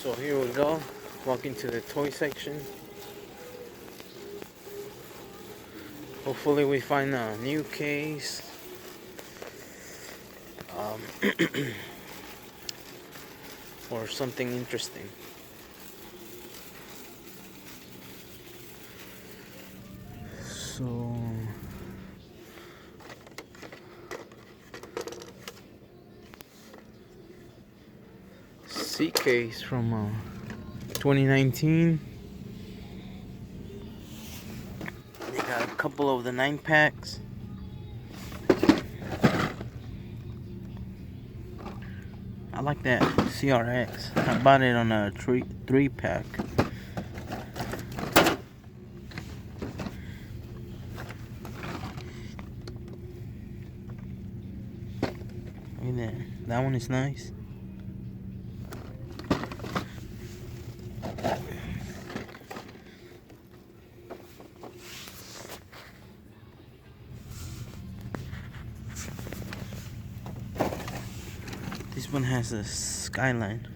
So here we go, walk into the toy section. Hopefully we find a new case, or something interesting. So C case from 2019. They got a couple of the 9-packs. I like that CRX. I bought it on a 3-pack. Look at that. That one is nice. This one has a skyline.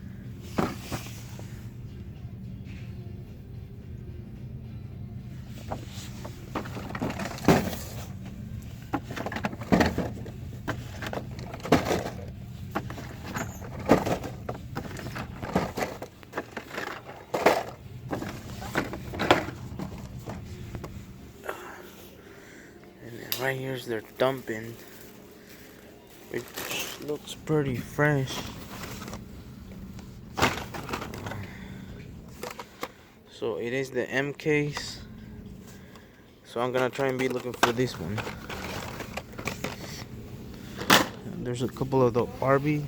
And then right here's their dumping, which looks pretty fresh. So it is the M case. So I'm gonna try and be looking for this one. And there's a couple of the Barbie.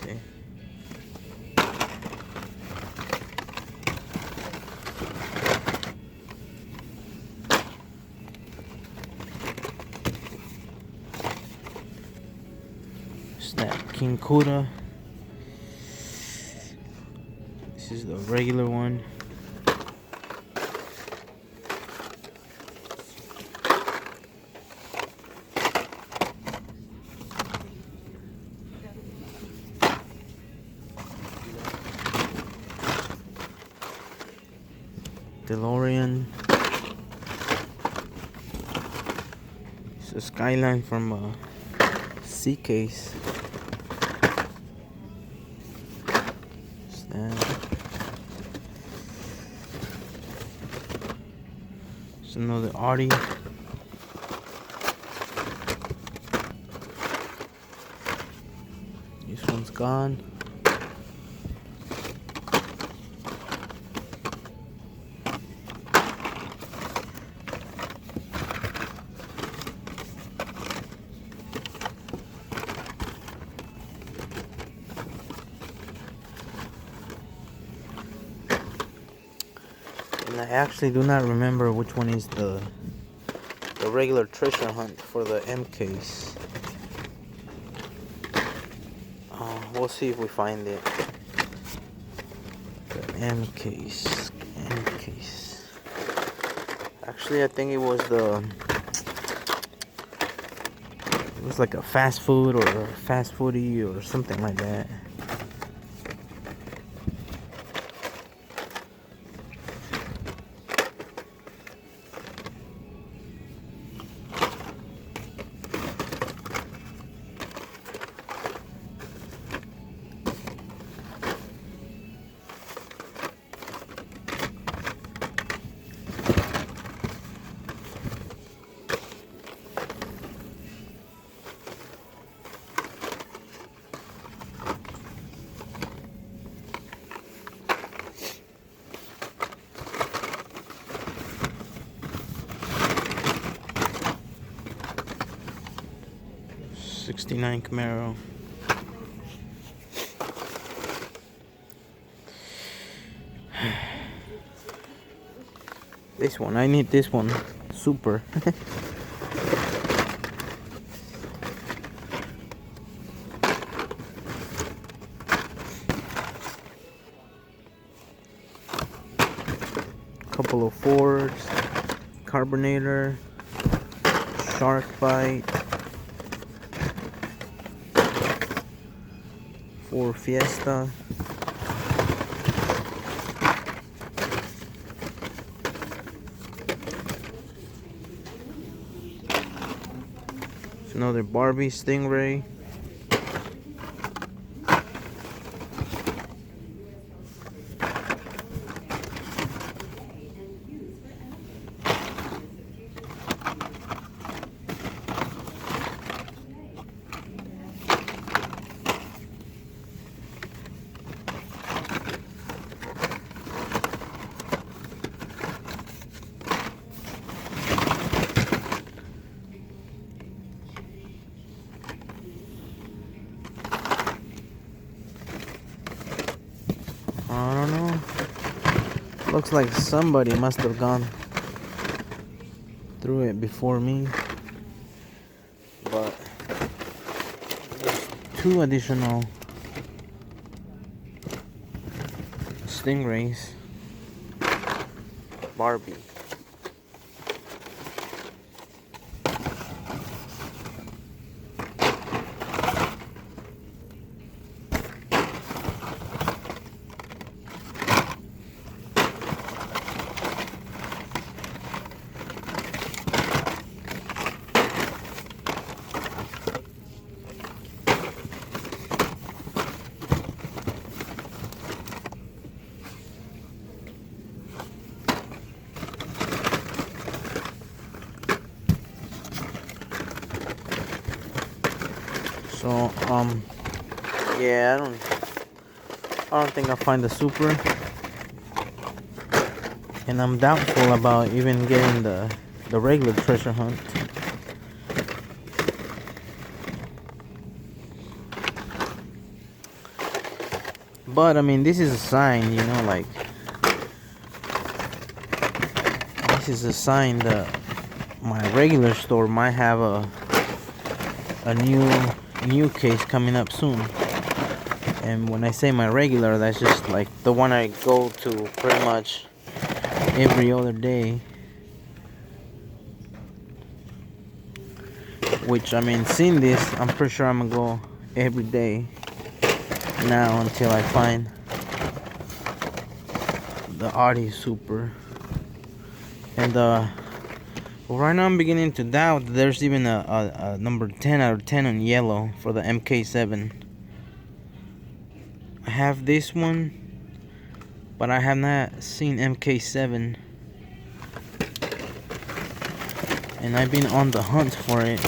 Okay. That King Kuda. This is the regular one. DeLorean. It's a skyline from a C case. It's another Audi. This one's gone. And I actually do not remember which one is the regular treasure hunt for the M case. We'll see if we find it. The M case. M case. Actually, I think it was like a fast food or a fast foodie or something like that. '69 Camaro. This one, I need this one. Super. Couple of Fords, carbonator, shark bite for Fiesta. It's another Barbie Stingray. I don't know. Looks like somebody must have gone through it before me. But there's 2 additional Stingrays. Barbie. So yeah, I don't think I'll find the Super, and I'm doubtful about even getting the regular treasure hunt. But I mean, this is a sign, you know, like this is a sign that my regular store might have a new case coming up soon. And when I say my regular, that's just like the one I go to pretty much every other day. Which, I mean, seeing this, I'm pretty sure I'm gonna go every day now until I find the Audi Super. And well, right now I'm beginning to doubt there's even a number 10 out of 10 on yellow for the MK7. I have this one, but I have not seen MK7, and I've been on the hunt for it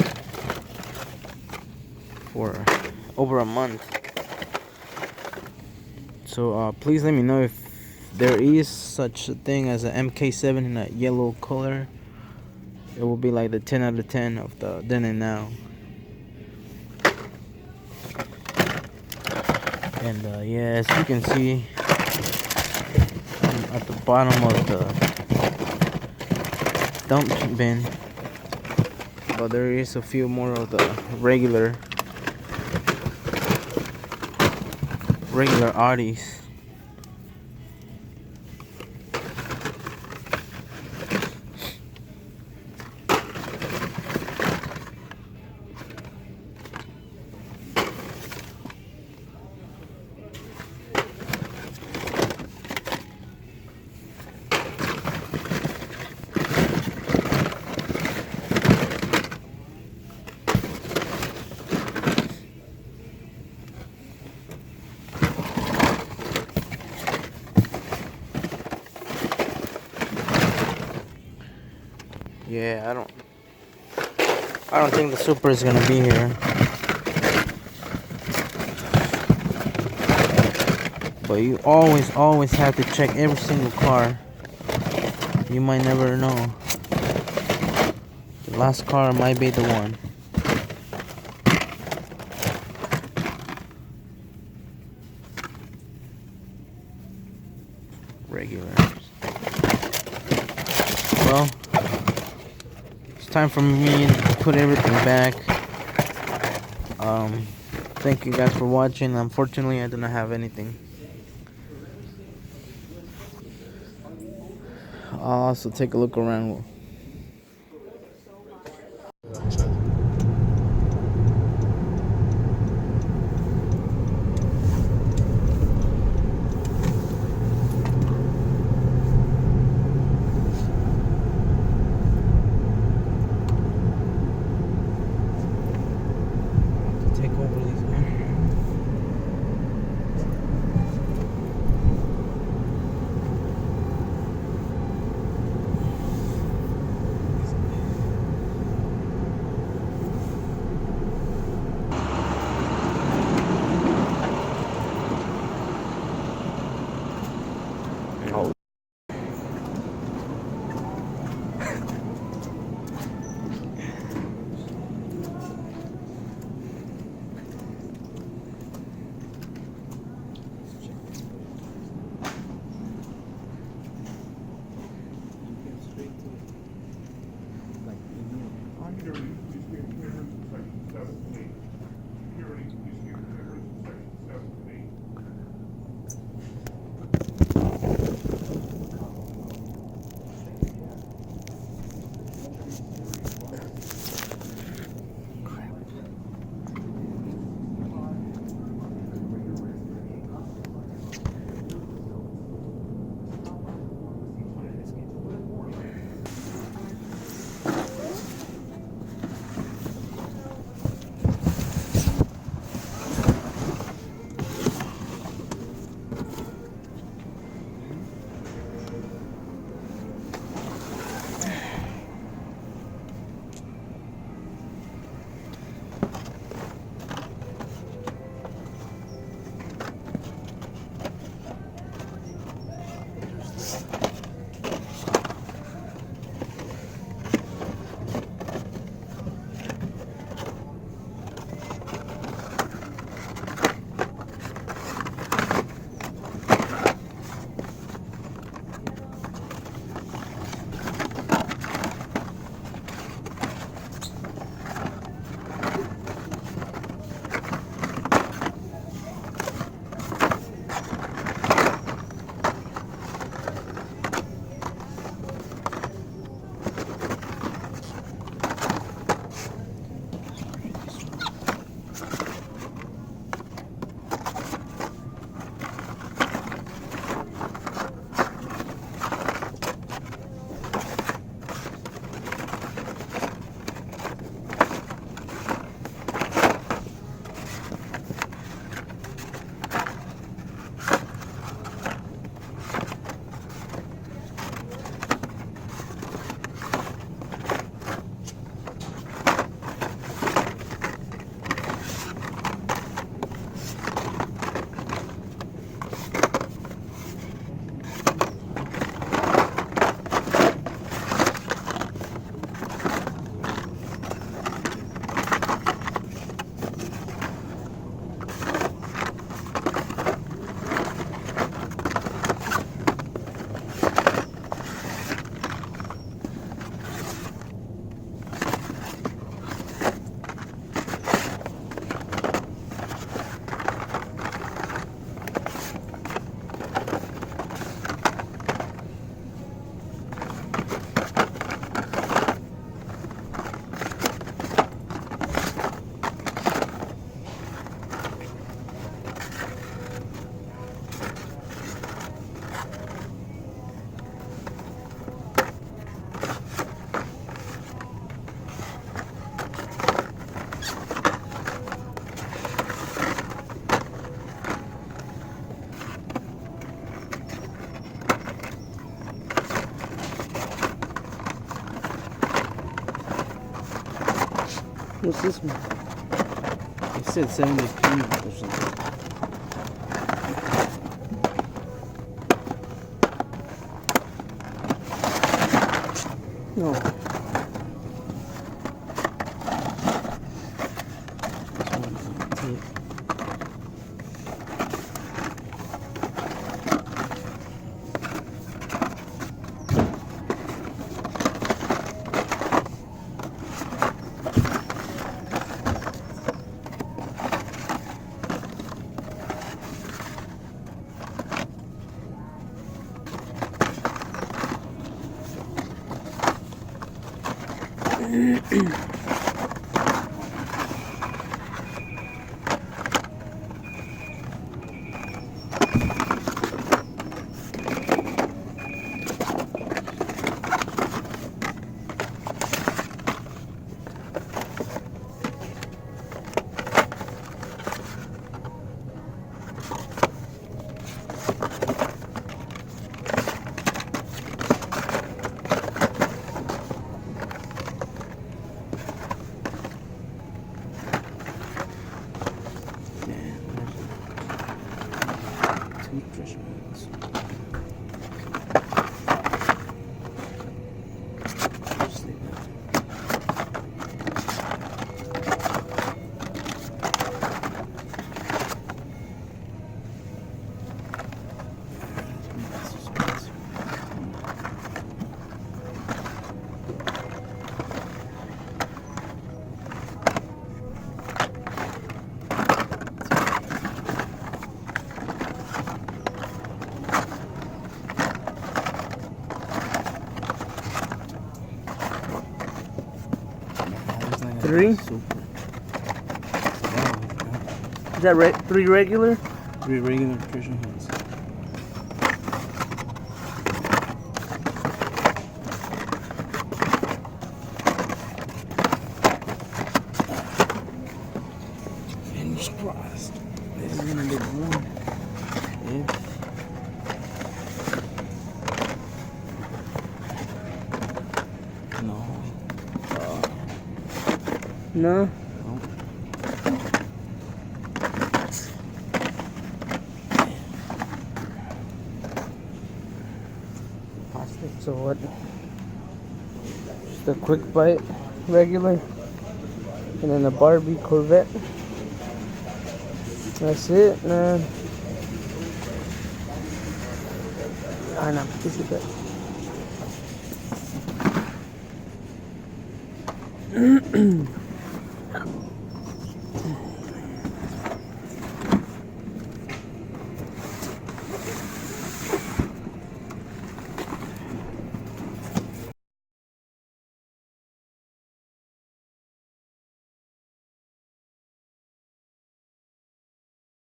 for over a month. So please let me know if there is such a thing as an MK7 in a yellow color. It will be like the 10 out of 10 of the then and now. And yeah, as you can see, I'm at the bottom of the dump bin, but there is a few more of the regular Audis. Yeah, I don't think the Super is gonna be here. But you always have to check every single car. You might never know. The last car might be the one. Regular. Well, it's time for me to put everything back. Thank you guys for watching. Unfortunately, I do not have anything. I'll also take a look around. What's this one? It said 73 or something. No. Three? Super. Is that 3 regular? 3 regular nutrition heads. Fingers crossed. This is gonna be the one. No. No. So what? Just a quick bite, regular, and then a Barbie Corvette. That's it, man. I know, this is it.